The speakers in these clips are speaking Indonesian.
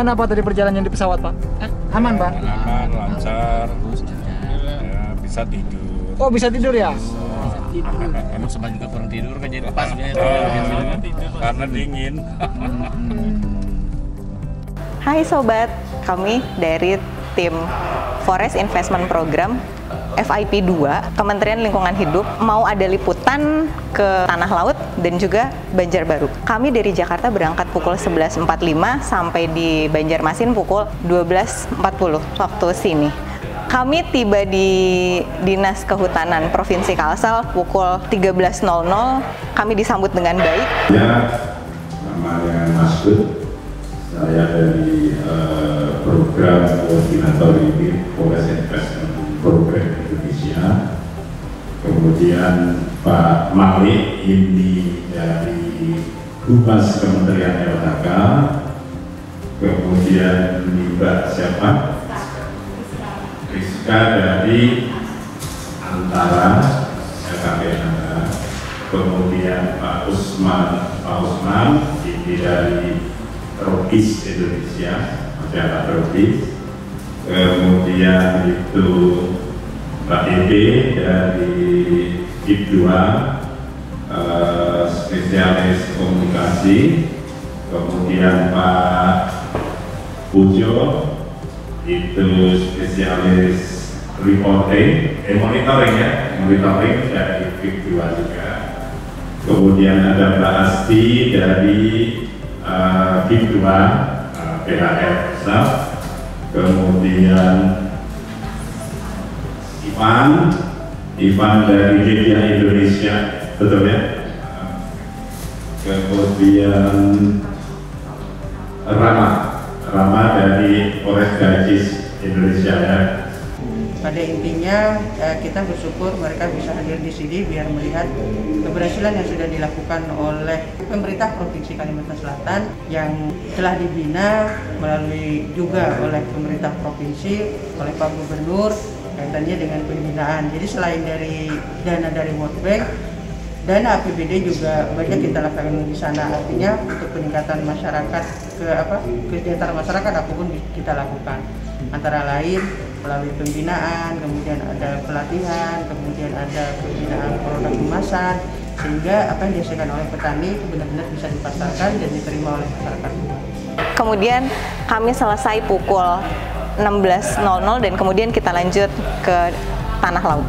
Gimana Pak tadi perjalanan di pesawat Pak? Aman Pak? Aman, lancar, ya, bisa tidur. Oh bisa tidur ya? Emang sempat juga kurang tidur kan jadi pas Tidur karena dingin. Hai Sobat, kami dari tim Forest Investment Program FIP 2 Kementerian Lingkungan Hidup mau ada liputan ke Tanah Laut dan juga Banjarbaru. Kami dari Jakarta berangkat pukul 11.45 sampai di Banjarmasin pukul 12.40 waktu sini. Kami tiba di Dinas Kehutanan Provinsi Kalsel pukul 13.00. Kami disambut dengan baik. Ya, namanya Mas Bud. Saya dari program koordinator ini Forest Investment Program Indonesia. Kemudian Pak Malik ini dari Humas Kementerian LHK. Kemudian Mbak siapa? Rizka dari Antara LKP Antara. Kemudian Pak Usman ini dari Tropis Indonesia, masyarakat tropis. Kemudian itu Mbak Ebe dari IP2, spesialis komunikasi. Kemudian Pak Pujo itu spesialis monitoring dari IP2 juga. Kemudian ada Mbak Asti dari BIP2 PHR Pusat. Kemudian Ivan dari Media Indonesia, betul ya? Kemudian Rama dari Polres Gajis Indonesia ya. Pada intinya kita bersyukur mereka bisa hadir di sini biar melihat keberhasilan yang sudah dilakukan oleh pemerintah Provinsi Kalimantan Selatan yang telah dibina melalui juga oleh pemerintah provinsi, oleh Pak Gubernur kaitannya dengan pembinaan. Jadi selain dari dana dari World Bank, dana APBD juga banyak kita lakukan di sana. Artinya untuk peningkatan masyarakat kesejahteraan masyarakat apapun kita lakukan. Antara lain melalui pembinaan, kemudian ada pelatihan, kemudian ada pembinaan produk kemasan, sehingga apa yang dihasilkan oleh petani benar-benar bisa dipasarkan dan diterima oleh masyarakat. Kemudian kami selesai pukul 16.00 dan kemudian kita lanjut ke Tanah Laut.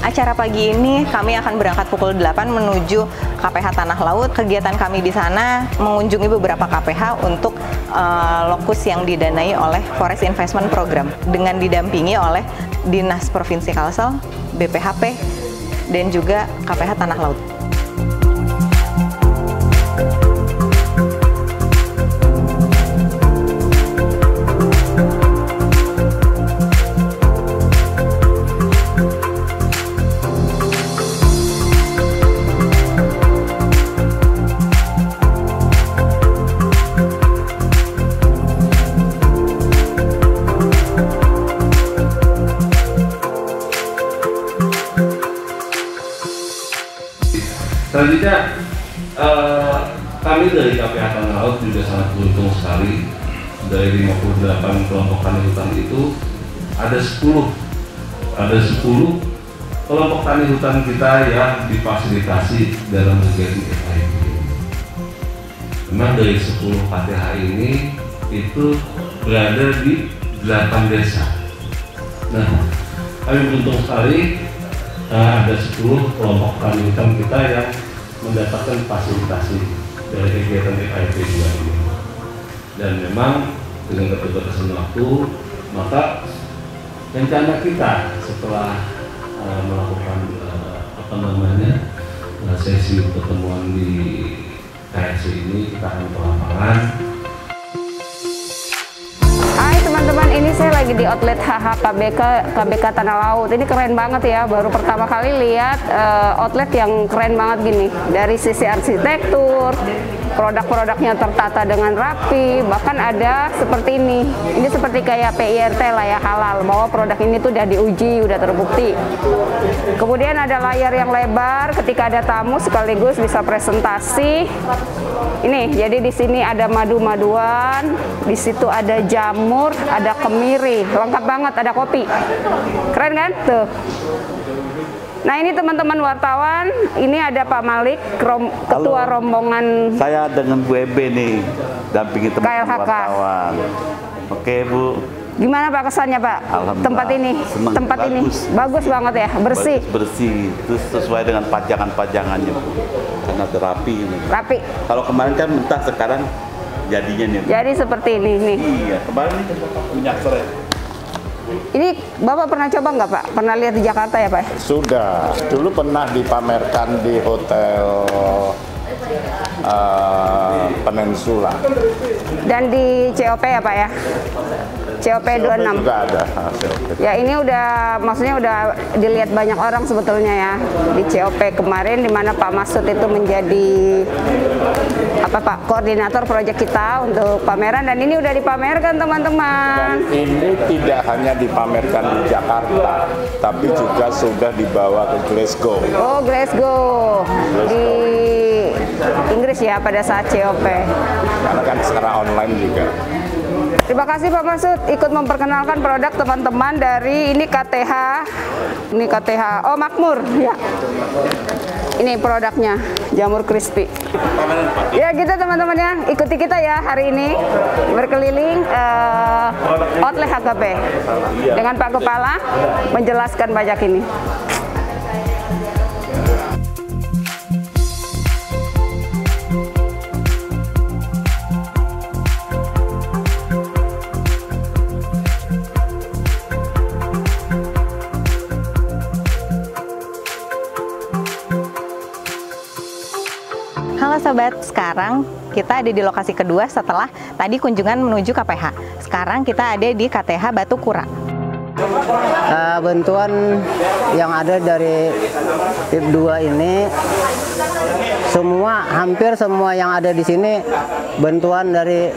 Acara pagi ini kami akan berangkat pukul 8 menuju KPH Tanah Laut. Kegiatan kami di sana mengunjungi beberapa KPH untuk lokus yang didanai oleh Forest Investment Program dengan didampingi oleh Dinas Provinsi Kalsel, BPHP, dan juga KPH Tanah Laut. Selanjutnya, kami dari KPH Tanah Laut juga sangat beruntung sekali. Dari 58 kelompok tani hutan itu ada 10 kelompok tani hutan kita yang difasilitasi dalam kegiatan FIP. Memang dari 10 KTH ini itu berada di 8 desa. Nah, kami beruntung sekali ada 10 kelompok petani hutan kita yang mendapatkan fasilitasi dari kegiatan FIP 2 ini. Dan memang dengan keterbatasan waktu, maka rencana kita setelah melakukan sesi pertemuan di KRC ini, kita akan ke lapangan. Hai teman-teman, ini saya lagi di outlet KBK Tanah Laut. Ini keren banget ya, baru pertama kali lihat outlet yang keren banget gini. Dari sisi arsitektur, produk-produknya tertata dengan rapi, bahkan ada seperti ini. Ini seperti kayak PIRT lah ya, halal, bahwa produk ini tuh udah diuji, udah terbukti. Kemudian ada layar yang lebar, ketika ada tamu sekaligus bisa presentasi. Ini, jadi di sini ada madu-maduan, di situ ada jamur, ada kemiri, lengkap banget, ada kopi. Keren kan? Tuh. Nah ini teman-teman wartawan, ini ada Pak Malik, ketua rombongan. Saya dengan Bu Ebe nih, dampingi teman-teman KLHK. wartawan. Oke Bu. Gimana Pak kesannya Pak? Tempat ini, senang, tempat bagus. ini bagus banget ya, bersih. Bersih, terus sesuai dengan pajangan-pajangannya Bu. Karena rapi ini. Rapi. Kalau kemarin kan mentah, sekarang jadinya nih Bu. Jadi seperti ini nih. Iya, kemarin ini minyak serai. Ini Bapak pernah coba nggak Pak? Pernah lihat di Jakarta ya Pak? Sudah, dulu pernah dipamerkan di hotel Peninsula. Dan di COP ya Pak ya? COP 26. Juga ada COP. Ya ini udah, maksudnya udah dilihat banyak orang sebetulnya ya. Di COP kemarin, di mana Pak Masud itu menjadi koordinator proyek kita untuk pameran, dan ini udah dipamerkan teman-teman. Dan ini tidak hanya dipamerkan di Jakarta, tapi juga sudah dibawa ke Glasgow. Oh, Glasgow. Di Inggris ya pada saat COP. Karena kan secara online juga. Terima kasih Pak Masud ikut memperkenalkan produk teman-teman dari ini KTH. Ini KTH. Oh, Makmur ya. Ini produknya, jamur crispy. Ya gitu teman-teman ya, ikuti kita ya hari ini berkeliling outlet HKP dengan Pak Kepala menjelaskan banyak ini. Halo Sobat, sekarang kita ada di lokasi kedua setelah tadi kunjungan menuju KPH. Sekarang kita ada di KTH Batu Kura. Bantuan yang ada dari PIP 2 ini, hampir semua yang ada di sini bantuan dari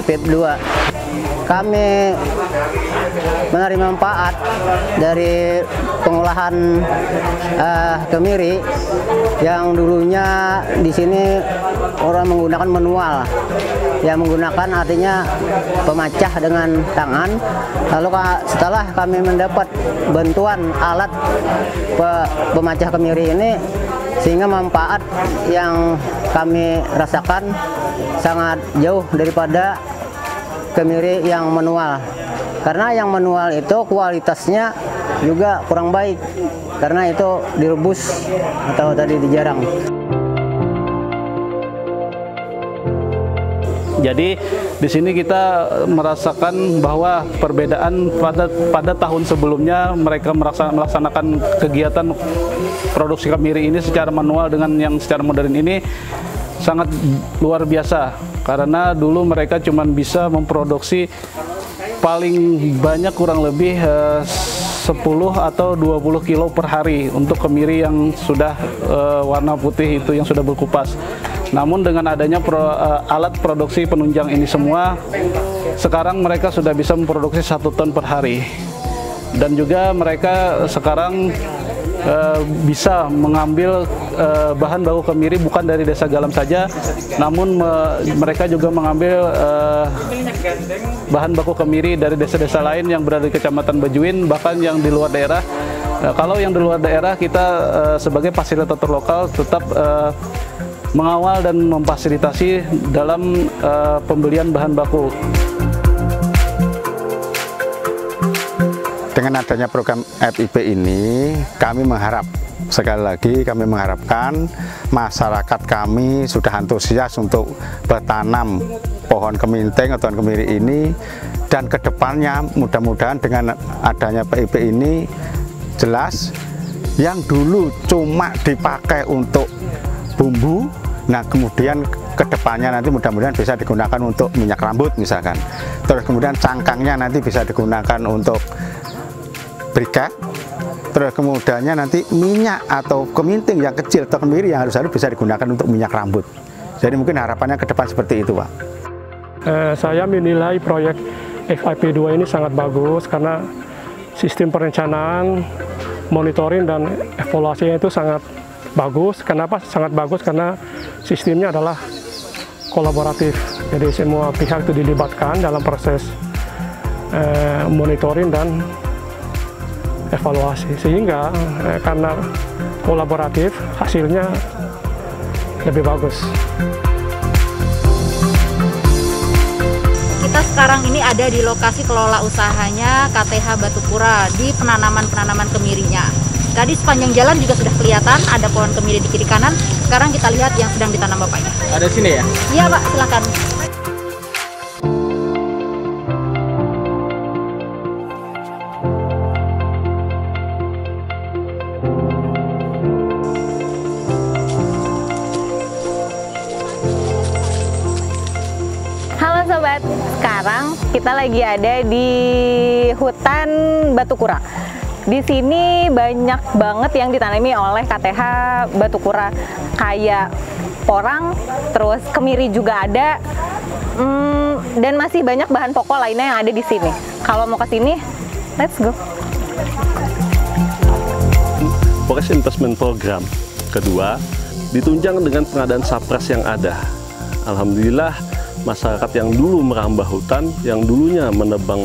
PIP 2. Kami menerima manfaat dari pengolahan kemiri yang dulunya di sini orang menggunakan manual, yang menggunakan artinya pemecah dengan tangan. Lalu setelah kami mendapat bantuan alat pemecah kemiri ini, sehingga manfaat yang kami rasakan sangat jauh daripada kemiri yang manual. Karena yang manual itu kualitasnya juga kurang baik, karena itu direbus atau tadi dijarang. Jadi di sini kita merasakan bahwa perbedaan pada tahun sebelumnya mereka melaksanakan kegiatan produksi kemiri ini secara manual dengan yang secara modern ini sangat luar biasa, karena dulu mereka cuma bisa memproduksi paling banyak kurang lebih 10 atau 20 kilo per hari untuk kemiri yang sudah warna putih itu, yang sudah berkupas. Namun dengan adanya alat produksi penunjang ini semua, sekarang mereka sudah bisa memproduksi 1 ton per hari. Dan juga mereka sekarang bisa mengambil bahan baku kemiri bukan dari Desa Galam saja, namun mereka juga mengambil bahan baku kemiri dari desa-desa lain yang berada di Kecamatan Bajuin, bahkan yang di luar daerah. Kalau yang di luar daerah, kita sebagai fasilitator lokal tetap mengawal dan memfasilitasi dalam pembelian bahan baku. Dengan adanya program FIP ini, kami mengharap, sekali lagi kami mengharapkan masyarakat kami sudah antusias untuk bertanam pohon keminting atau kemiri ini, dan kedepannya mudah-mudahan dengan adanya FIP ini jelas yang dulu cuma dipakai untuk bumbu, nah kemudian kedepannya nanti mudah-mudahan bisa digunakan untuk minyak rambut misalkan, terus kemudian cangkangnya nanti bisa digunakan untuk briket, terus kemudiannya nanti minyak atau keminting yang kecil atau kemiri yang harus bisa digunakan untuk minyak rambut. Jadi mungkin harapannya ke depan seperti itu, Pak. Saya menilai proyek FIP 2 ini sangat bagus karena sistem perencanaan, monitoring dan evaluasinya itu sangat bagus. Kenapa sangat bagus? Karena sistemnya adalah kolaboratif. Jadi semua pihak itu dilibatkan dalam proses monitoring dan evaluasi, sehingga karena kolaboratif hasilnya lebih bagus. Kita sekarang ini ada di lokasi kelola usahanya KTH Batu Pura di penanaman kemirinya. Tadi sepanjang jalan juga sudah kelihatan ada pohon kemiri di kiri kanan. Sekarang kita lihat yang sedang ditanam bapaknya. Ada sini ya? Iya Pak, silakan. Halo Sobat, sekarang kita lagi ada di hutan Batu Kura. Di sini banyak banget yang ditanami oleh KTH Batu Kura, kayak porang, terus kemiri juga ada, dan masih banyak bahan pokok lainnya yang ada di sini. Kalau mau ke sini, let's go. Forest Investment Program kedua ditunjang dengan pengadaan sapras yang ada. Alhamdulillah, masyarakat yang dulu merambah hutan, yang dulunya menebang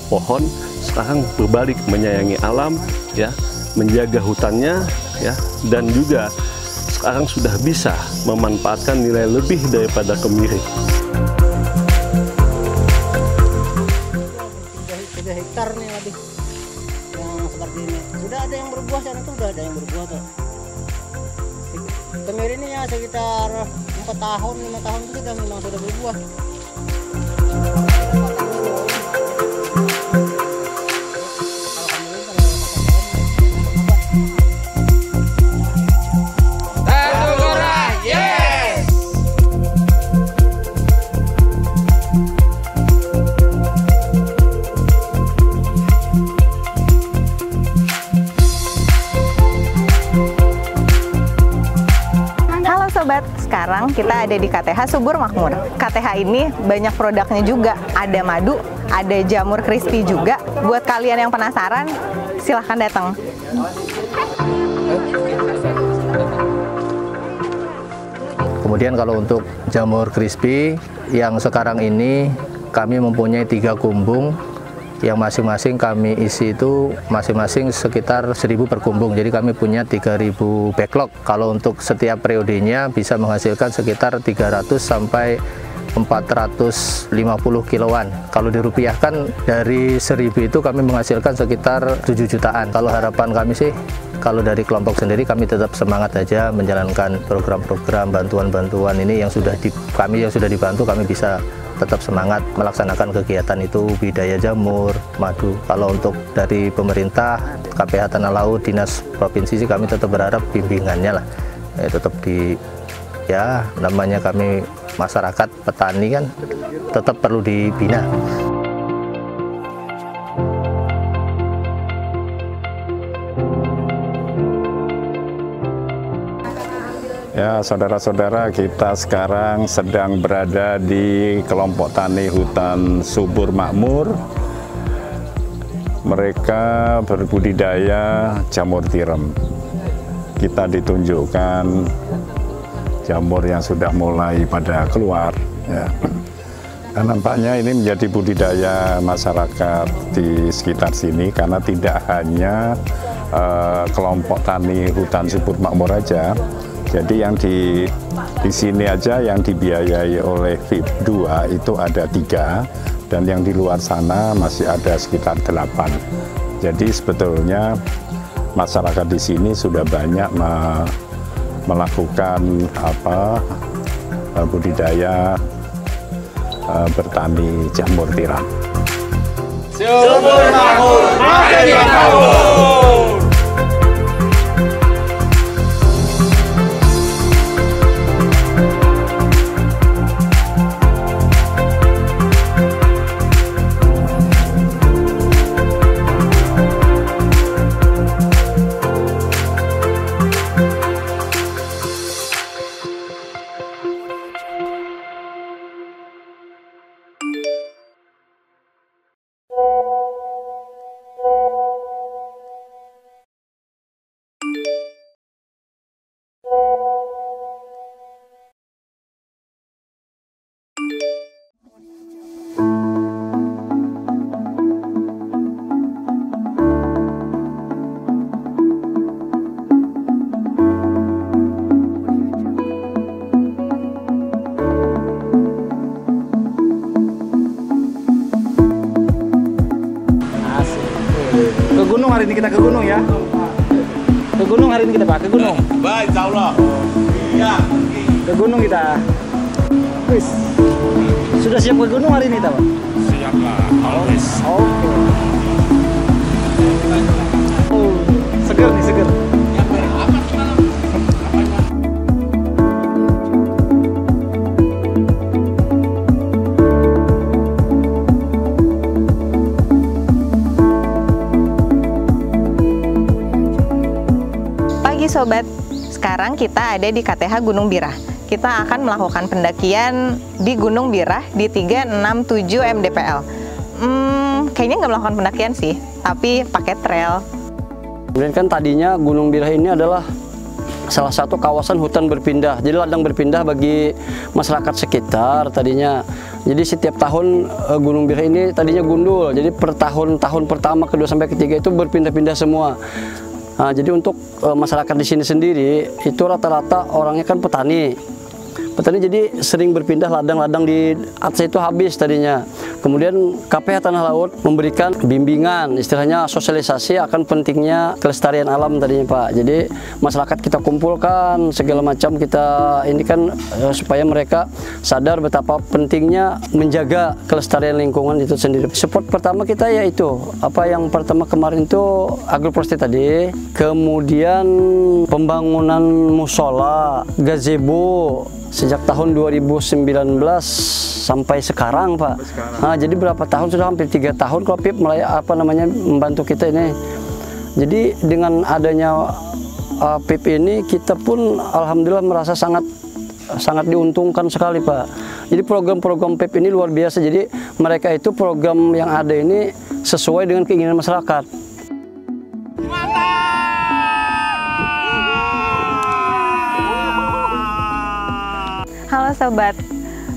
pohon, sekarang berbalik menyayangi alam, ya, menjaga hutannya, ya, dan juga sekarang sudah bisa memanfaatkan nilai lebih daripada kemiri. 3 hektar nih lebih yang seperti ini. Sudah ada yang berbuah, sana tuh udah ada yang berbuah tuh. Kemiri ini ya sekitar 4 tahun, 5 tahun itu memang sudah berbuah. Sekarang kita ada di KTH Subur Makmur. KTH ini banyak produknya juga. Ada madu, ada jamur crispy juga. Buat kalian yang penasaran, silahkan datang. Kemudian kalau untuk jamur crispy yang sekarang ini kami mempunyai 3 kumbung yang masing-masing kami isi itu masing-masing sekitar 1000 per kumbung. Jadi kami punya 3000 backlog. Kalau untuk setiap periodenya bisa menghasilkan sekitar 300 sampai 450 kiloan. Kalau dirupiahkan dari 1000 itu kami menghasilkan sekitar 7 jutaan. Kalau harapan kami sih, kalau dari kelompok sendiri kami tetap semangat aja menjalankan program-program bantuan-bantuan ini yang sudah dibantu, kami bisa tetap semangat melaksanakan kegiatan itu, budidaya jamur, madu. Kalau untuk dari pemerintah, KPH Tanah Laut, Dinas Provinsi sih kami tetap berharap bimbingannya lah, tetap namanya kami masyarakat petani kan tetap perlu dibina. Ya, saudara-saudara, kita sekarang sedang berada di kelompok tani hutan Subur Makmur. Mereka berbudidaya jamur tiram. Kita ditunjukkan jamur yang sudah mulai pada keluar. Ya. Dan nampaknya ini menjadi budidaya masyarakat di sekitar sini, karena tidak hanya kelompok tani hutan Subur Makmur aja. Jadi yang di sini aja yang dibiayai oleh FIP 2 itu ada 3, dan yang di luar sana masih ada sekitar 8. Jadi sebetulnya masyarakat di sini sudah banyak melakukan budidaya bertani jamur tiram. Subur makmur, makin makmur. Ke gunung hari ini kita ke gunung ya. Ke gunung hari ini kita Pak, ke gunung. Baik, insyaallah. Ya. Ke gunung kita. Wis. Sudah siap ke gunung hari ini kita Pak? Siap lah, always. Oke. Oh, seger nih, seger. Sobat, sekarang kita ada di KTH Gunung Birah. Kita akan melakukan pendakian di Gunung Birah di 367 mdpl. Kayaknya nggak melakukan pendakian sih, tapi pakai trail. Kemudian kan tadinya Gunung Birah ini adalah salah satu kawasan hutan berpindah, jadi ladang berpindah bagi masyarakat sekitar tadinya. Jadi setiap tahun Gunung Birah ini tadinya gundul, jadi per tahun pertama, kedua sampai ketiga itu berpindah-pindah semua. Nah, jadi untuk masyarakat di sini sendiri itu rata-rata orangnya kan petani. Petani jadi sering berpindah ladang-ladang di atas itu habis tadinya. Kemudian KPH Tanah Laut memberikan bimbingan, istilahnya sosialisasi akan pentingnya kelestarian alam tadinya Pak. Jadi masyarakat kita kumpulkan segala macam, kita ini kan supaya mereka sadar betapa pentingnya menjaga kelestarian lingkungan itu sendiri. Support pertama kita yaitu yang pertama kemarin itu agroforestry tadi, kemudian pembangunan musola, gazebo sejak tahun 2019 sampai sekarang Pak. Nah, jadi berapa tahun, sudah hampir 3 tahun kalau PIP mulai membantu kita ini. Jadi dengan adanya PIP ini kita pun alhamdulillah merasa sangat diuntungkan sekali Pak. Jadi program-program PIP ini luar biasa. Jadi mereka itu program yang ada ini sesuai dengan keinginan masyarakat. Halo Sobat,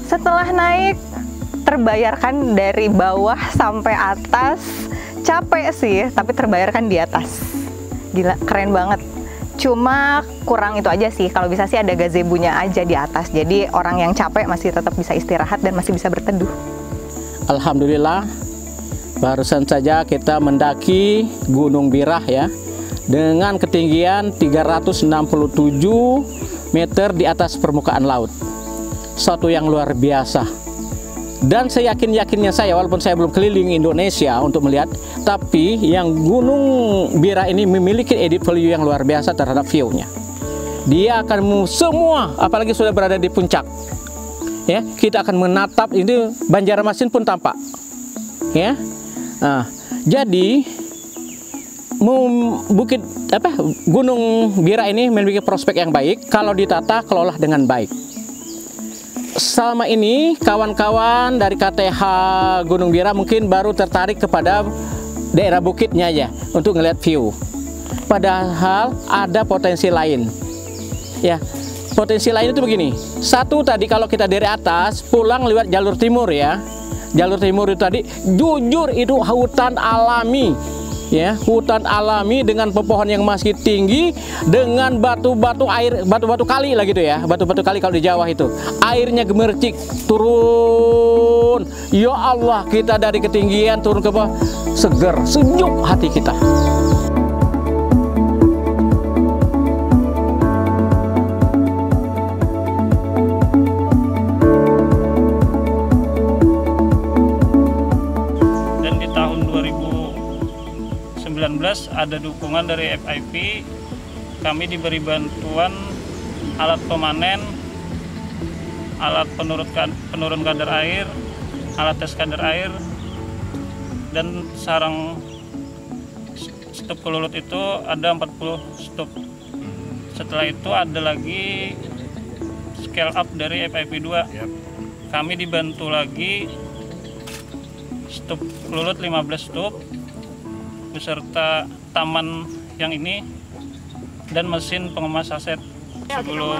setelah naik terbayarkan dari bawah sampai atas, capek sih, tapi terbayarkan di atas. Gila, keren banget. Cuma kurang itu aja sih, kalau bisa sih ada gazebo-nya aja di atas. Jadi orang yang capek masih tetap bisa istirahat dan masih bisa berteduh. Alhamdulillah, barusan saja kita mendaki Gunung Birah ya, dengan ketinggian 367 meter di atas permukaan laut. Suatu yang luar biasa. Dan seyakin-yakinnya saya, walaupun saya belum keliling Indonesia untuk melihat, tapi yang Gunung Birah ini memiliki edit value yang luar biasa terhadap view-nya. Dia akan semua, apalagi sudah berada di puncak, ya, kita akan menatap ini Banjarmasin pun tampak, ya. Nah, jadi Gunung Birah ini memiliki prospek yang baik kalau ditata kelola dengan baik. Selama ini kawan-kawan dari KTH Gunung Birah mungkin baru tertarik kepada daerah bukitnya aja untuk ngelihat view. Padahal ada potensi lain. Ya, potensi lain itu begini. Satu tadi kalau kita dari atas pulang lewat jalur timur ya. Jalur timur itu tadi jujur itu hutan alami. ya, hutan alami dengan pepohonan yang masih tinggi, dengan batu-batu air, batu-batu kali lah gitu ya, batu-batu kali kalau di Jawa itu, airnya gemercik turun. Ya Allah, kita dari ketinggian turun ke bawah, seger, sejuk hati kita. Ada dukungan dari FIP, kami diberi bantuan alat pemanen, alat penurun kadar air, alat tes kadar air, dan sarang stup kelulut itu ada 40 stup. Setelah itu ada lagi scale up dari FIP 2. Kami dibantu lagi stup kelulut 15 stup beserta taman yang ini dan mesin pengemas aset. Sebelum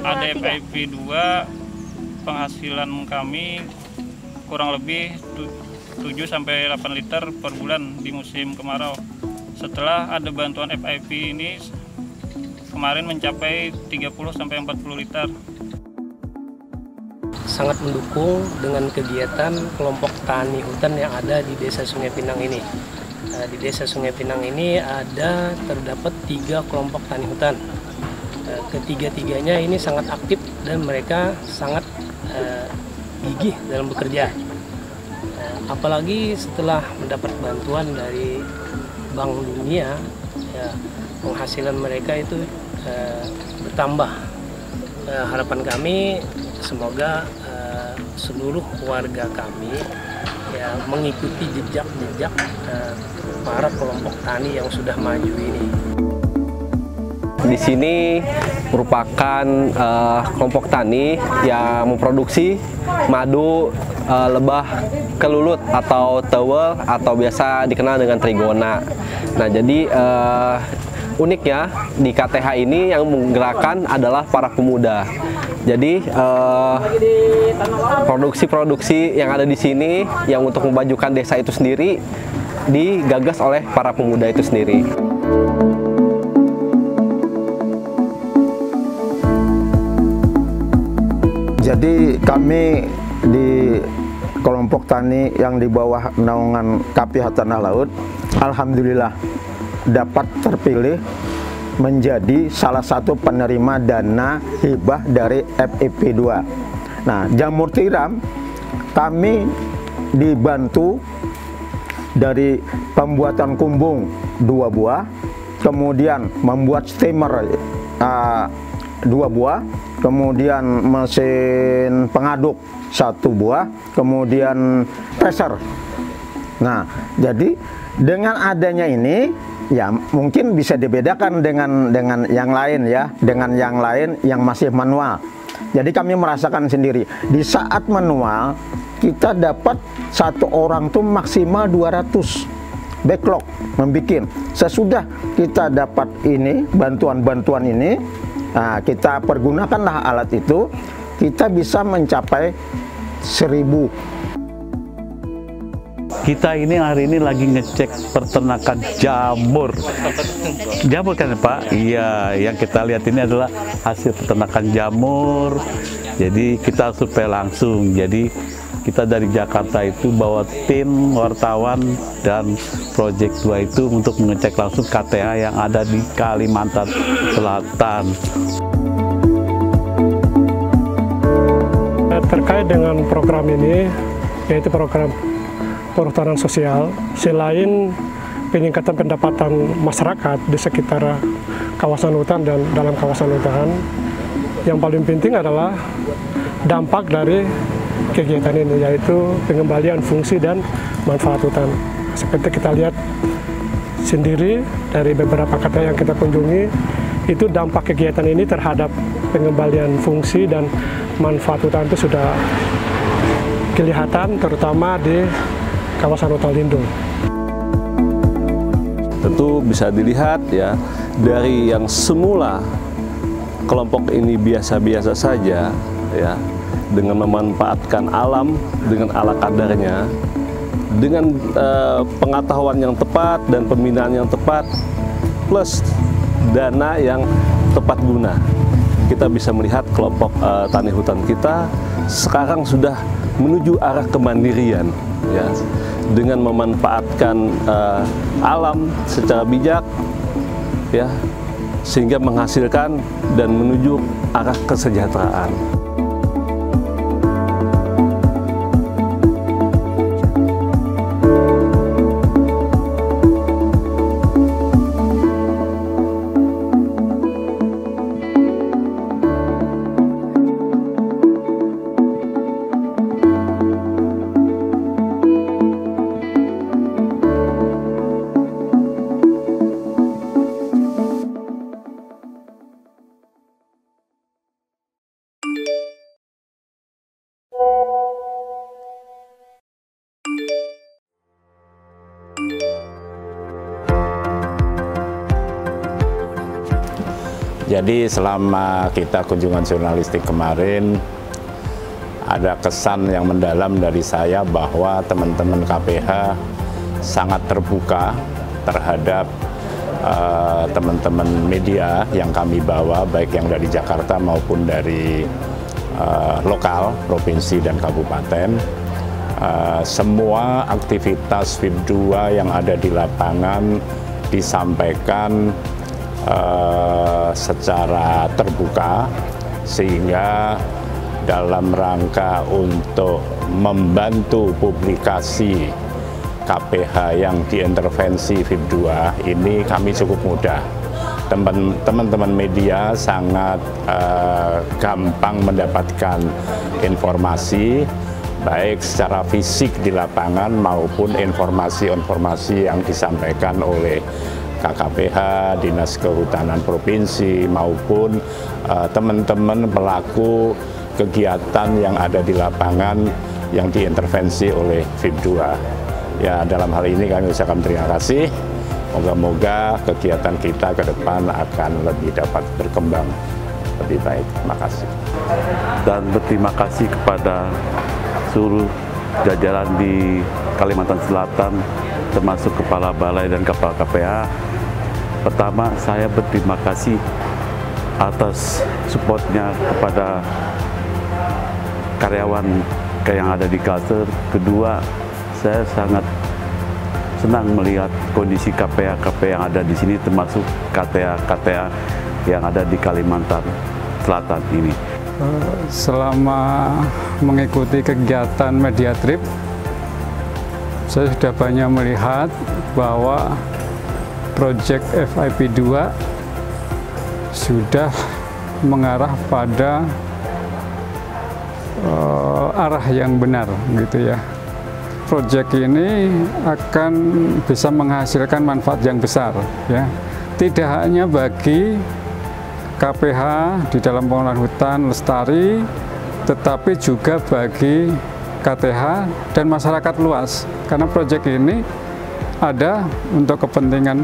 ada FIP 2, penghasilan kami kurang lebih 7-8 liter per bulan di musim kemarau. Setelah ada bantuan FIP ini, kemarin mencapai 30-40 liter. Sangat mendukung dengan kegiatan kelompok tani hutan yang ada di Desa Sungai Pinang ini. Di Desa Sungai Pinang ini terdapat 3 kelompok tani hutan. Ketiga-tiganya ini sangat aktif dan mereka sangat gigih dalam bekerja. Apalagi setelah mendapat bantuan dari Bank Dunia, ya, penghasilan mereka itu bertambah. Harapan kami semoga seluruh warga kami ya mengikuti jejak-jejak para kelompok tani yang sudah maju ini. Di sini merupakan kelompok tani yang memproduksi madu lebah kelulut atau tewel atau biasa dikenal dengan trigona. Nah, jadi uniknya di KTH ini yang menggerakkan adalah para pemuda. Jadi produksi-produksi yang ada di sini yang untuk memajukan desa itu sendiri digagas oleh para pemuda itu sendiri. Jadi kami di kelompok tani yang di bawah naungan KPH Tanah Laut, alhamdulillah dapat terpilih menjadi salah satu penerima dana hibah dari FIP 2. Nah, jamur tiram kami dibantu dari pembuatan kumbung 2 buah, kemudian membuat steamer 2 buah, kemudian mesin pengaduk 1 buah, kemudian pressure. Nah, jadi dengan adanya ini ya mungkin bisa dibedakan dengan yang lain ya, dengan yang lain yang masih manual. Jadi kami merasakan sendiri di saat manual kita dapat satu orang tuh maksimal 200 backlog membikin. Sesudah kita dapat ini bantuan-bantuan ini, nah, kita pergunakanlah alat itu, kita bisa mencapai 1000. Kita ini hari ini lagi ngecek peternakan jamur. Jamur kan Pak? Iya, yang kita lihat ini adalah hasil peternakan jamur. Jadi kita survei langsung. Jadi kita dari Jakarta itu bawa tim wartawan dan Project 2 itu untuk mengecek langsung KTA yang ada di Kalimantan Selatan. Terkait dengan program ini, yaitu program perhutanan sosial, selain peningkatan pendapatan masyarakat di sekitar kawasan hutan dan dalam kawasan hutan, yang paling penting adalah dampak dari kegiatan ini, yaitu pengembalian fungsi dan manfaat hutan. Seperti kita lihat sendiri dari beberapa kata yang kita kunjungi, itu dampak kegiatan ini terhadap pengembalian fungsi dan manfaat hutan itu sudah kelihatan, terutama di kawasan hutan lindung. Tentu bisa dilihat ya, dari yang semula kelompok ini biasa-biasa saja ya, dengan memanfaatkan alam dengan ala kadarnya, dengan pengetahuan yang tepat dan pembinaan yang tepat plus dana yang tepat guna, kita bisa melihat kelompok tani hutan kita sekarang sudah menuju arah kemandirian, ya, dengan memanfaatkan alam secara bijak, ya, sehingga menghasilkan dan menuju arah kesejahteraan. Jadi selama kita kunjungan jurnalistik kemarin, ada kesan yang mendalam dari saya bahwa teman-teman KPH sangat terbuka terhadap teman-teman media yang kami bawa, baik yang dari Jakarta maupun dari lokal, provinsi dan kabupaten. Semua aktivitas FIP2 yang ada di lapangan disampaikan secara terbuka, sehingga dalam rangka untuk membantu publikasi KPH yang diintervensi FIP2 ini kami cukup mudah. Teman-teman media sangat gampang mendapatkan informasi, baik secara fisik di lapangan maupun informasi-informasi yang disampaikan oleh KKPH, Dinas Kehutanan Provinsi, maupun teman-teman pelaku kegiatan yang ada di lapangan yang diintervensi oleh FIP2. Ya, dalam hal ini kami ucapkan terima kasih. Moga-moga kegiatan kita ke depan akan lebih dapat berkembang lebih baik. Terima kasih. Dan berterima kasih kepada seluruh jajaran di Kalimantan Selatan, termasuk Kepala Balai dan Kepala KPH. Pertama, saya berterima kasih atas supportnya kepada karyawan yang ada di Kalsel. Kedua, saya sangat senang melihat kondisi KPH yang ada di sini, termasuk KTA yang ada di Kalimantan Selatan ini. Selama mengikuti kegiatan media trip, saya sudah banyak melihat bahwa proyek FIP2 sudah mengarah pada arah yang benar, gitu ya. Proyek ini akan bisa menghasilkan manfaat yang besar, ya. Tidak hanya bagi KPH di dalam pengelolaan hutan lestari, tetapi juga bagi KTH dan masyarakat luas, karena proyek ini ada untuk kepentingan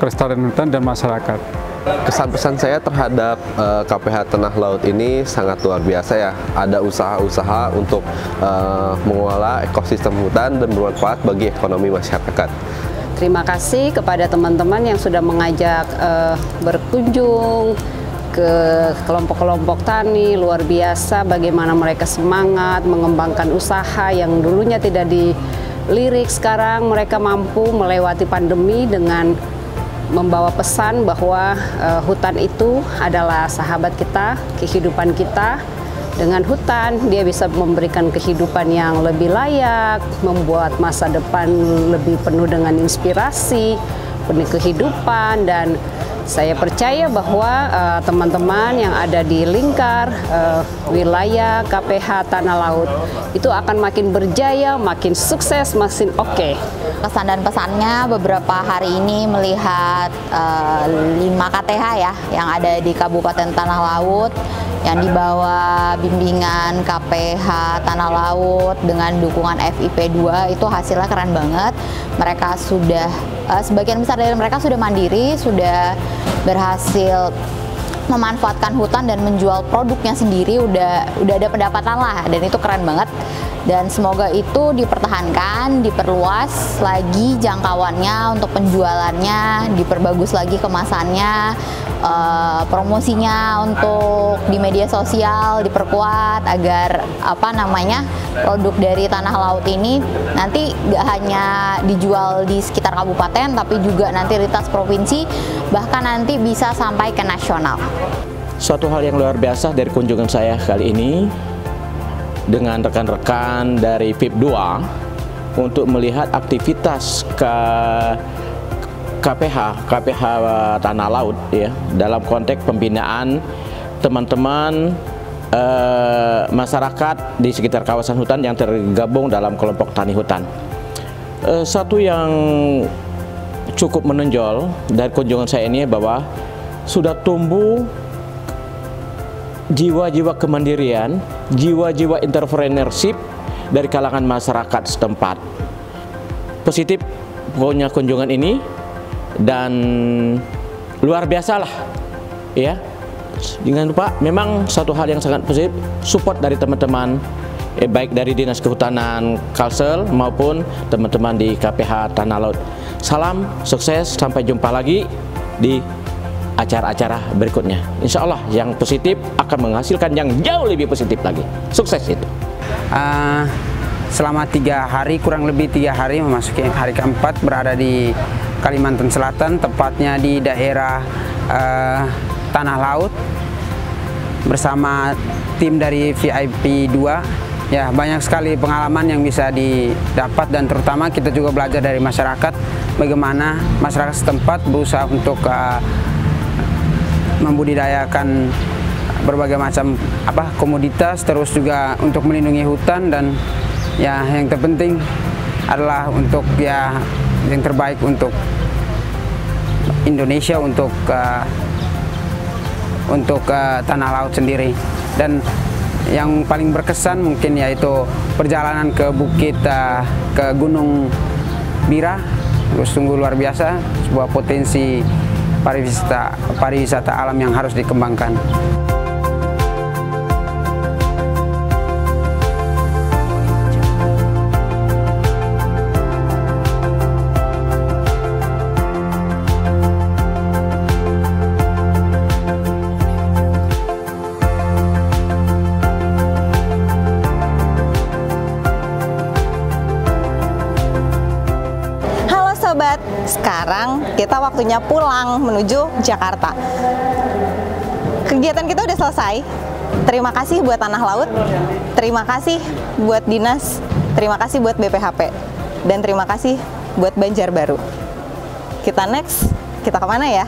kelestarian hutan dan masyarakat. Kesan-pesan saya terhadap KPH Tanah Laut ini sangat luar biasa, ya. Ada usaha-usaha untuk mengelola ekosistem hutan dan bermanfaat bagi ekonomi masyarakat. Terima kasih kepada teman-teman yang sudah mengajak berkunjung ke kelompok-kelompok tani. Luar biasa bagaimana mereka semangat mengembangkan usaha yang dulunya tidak dilirik. Sekarang mereka mampu melewati pandemi dengan membawa pesan bahwa hutan itu adalah sahabat kita, kehidupan kita. Dengan hutan, dia bisa memberikan kehidupan yang lebih layak, membuat masa depan lebih penuh dengan inspirasi, penuh kehidupan, dan saya percaya bahwa teman-teman yang ada di lingkar wilayah KPH Tanah Laut itu akan makin berjaya, makin sukses, makin oke. Kesan dan pesannya beberapa hari ini melihat 5 KTH ya yang ada di Kabupaten Tanah Laut yang dibawa bimbingan KPH Tanah Laut dengan dukungan FIP2, itu hasilnya keren banget. Mereka sudah sebagian besar dari mereka sudah mandiri, sudah berhasil memanfaatkan hutan dan menjual produknya sendiri udah ada pendapatan lah, dan itu keren banget. Dan semoga itu dipertahankan, diperluas lagi jangkauannya untuk penjualannya, diperbagus lagi kemasannya, promosinya untuk di media sosial diperkuat agar produk dari tanah laut ini nanti gak hanya dijual di sekitar kabupaten, tapi juga nanti lintas provinsi, bahkan nanti bisa sampai ke nasional. Suatu hal yang luar biasa dari kunjungan saya kali ini dengan rekan-rekan dari VIP 2 untuk melihat aktivitas KPH Tanah Laut ya, dalam konteks pembinaan teman-teman masyarakat di sekitar kawasan hutan yang tergabung dalam kelompok tani hutan. Satu yang cukup menonjol dari kunjungan saya ini bahwa sudah tumbuh jiwa-jiwa kemandirian, jiwa-jiwa entrepreneurship dari kalangan masyarakat setempat. Positif pokoknya kunjungan ini, dan luar biasa lah ya. Jangan lupa, memang satu hal yang sangat positif, support dari teman-teman baik dari Dinas Kehutanan Kalsel maupun teman-teman di KPH Tanah Laut. Salam sukses, sampai jumpa lagi di acara-acara berikutnya. Insya Allah yang positif akan menghasilkan yang jauh lebih positif lagi. Sukses itu. Selama 3 hari, kurang lebih 3 hari, memasuki hari keempat, berada di Kalimantan Selatan, tepatnya di daerah Tanah Laut bersama tim dari VIP 2. Ya, banyak sekali pengalaman yang bisa didapat, dan terutama kita juga belajar dari masyarakat, bagaimana masyarakat setempat berusaha untuk membudidayakan berbagai macam komoditas, terus juga untuk melindungi hutan, dan ya yang terpenting adalah untuk ya yang terbaik untuk Indonesia, untuk tanah laut sendiri. Dan yang paling berkesan mungkin yaitu perjalanan ke ke Gunung Bira, sungguh luar biasa, sebuah potensi pariwisata alam yang harus dikembangkan. Sobat, sekarang kita waktunya pulang menuju Jakarta. Kegiatan kita udah selesai. Terima kasih buat Tanah Laut, terima kasih buat Dinas, terima kasih buat BPHP, dan terima kasih buat Banjarbaru. Kita next, kita kemana ya?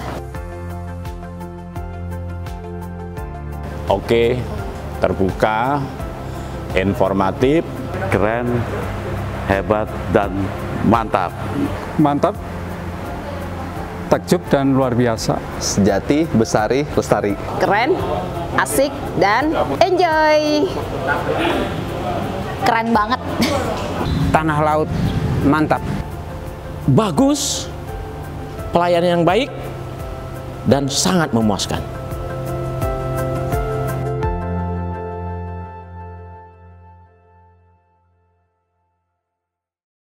Oke, terbuka, informatif, keren, hebat, dan mantap. Mantap, takjub, dan luar biasa. Sejati, besari, lestari. Keren, asik, dan enjoy. Keren banget. Tanah Laut mantap. Bagus, pelayanan yang baik, dan sangat memuaskan.